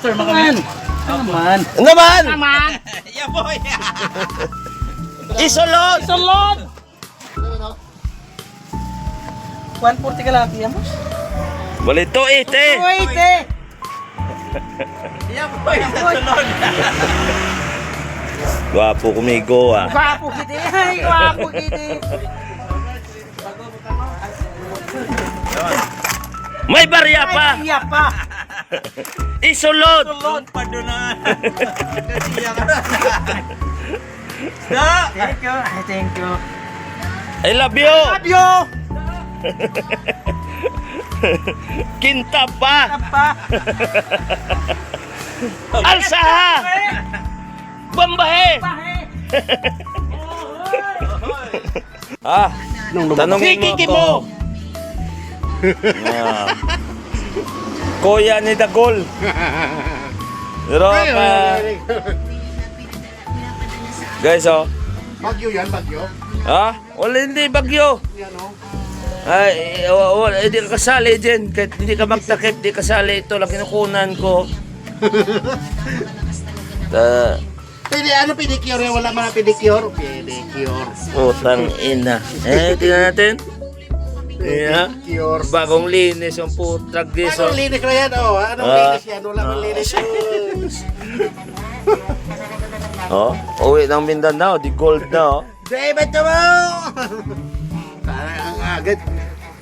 master mga naman. Naman! Yeah, boy. Isulod! Salon. 140 ka lang tiyan mo. Balito ite! Wait eh. Yeah, boy. Salon. Gwapo kumigo ah. Guwapo kiti. Ay, guwapo kiti. May barya pa! Iya pa. Isulod! Salon pa doon na. Thank you. Thank you. I love you! Love you. Kinta pa! Apa? Alsaha! Bambahe! Ah, tanongin mo Kiki ko. mo. Ah. Kuya ni Dagol. Pero guys, oh. Bagyo yan, bagyo. Ha? Wala, hindi bagyo. Yan o. Ay, hindi ka kasali dyan. Kahit hindi ka magtakip, hindi kasali. Ito lang kinukunan ko. Pwede, ano pedicure yan? Wala man ang pedicure? Pedicure. Putang ina. Tingnan natin. Yeah. Pedicure. Bagong linis yung putrag diso. Anong linis na yan? Oh, anong linis yan? Wala man linis. Oh, uwi ng Mindanao, di gold na oh. David mo! Parang ang agad.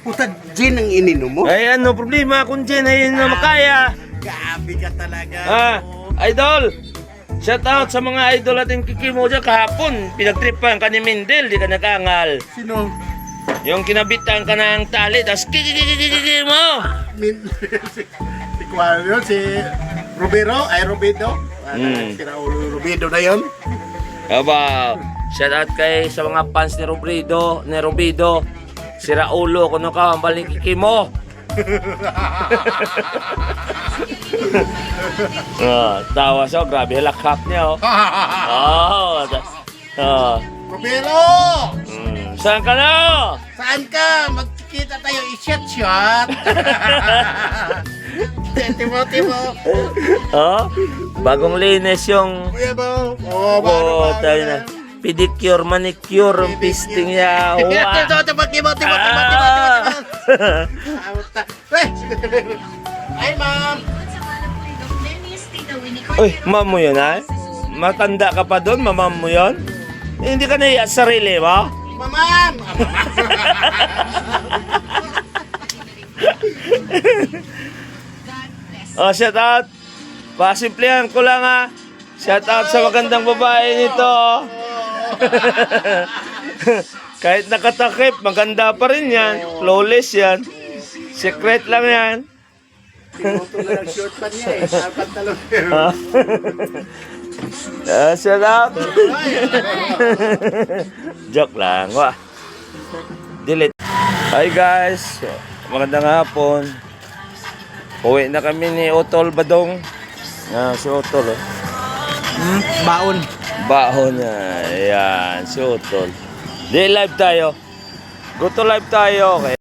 Puta, gin ang ininom mo. Ay ano problema kung dyan ay na makaya. Gabi ka talaga. Ah, idol. Shout out sa mga idol ating kikimo dyan kahapon. Pinagtripan ka ni Mindel, di ka nakangal. Sino? Yung kinabitan ka ng tali, tas kikikikikiki mo. Si Kuan yun, si Robero, ay Robido. Si Raul Robido na yun. Aba, shout out kay sa mga fans ni Robido. Si Raulo, kuno ka, ang baling kikimo. Tawa siya, grabe lakhap niya oh. Robero! Saan ka na? Saan ka? Magkikita tayo, i-shot. Timo. Oh, bagong linis yung Kuya mo. Oh, tayo na. Pedicure, manicure, ang pisting niya. Timo. Ay, ma'am. Uy, ma'am mo yun ha? Matanda ka pa doon, mamam mo yun? Hindi ka naiya sa sarili mo? Ma'am. Oh, shout out. Pasimplihan ko lang ha. Shout out sa magandang babae nito. Kahit nakatakip, maganda pa rin yan. Flawless yan. Secret lang yan. Tinutulad ang short pa niya eh. Sa pantalon. Shout out. Joke lang. Wah. Delete. Hi guys. Magandang hapon. Uwi na kami ni Otol Badong. Si Otol oh. Baon. Baon na. Ayan, si Otol. Di live tayo. Go to live tayo. Okay.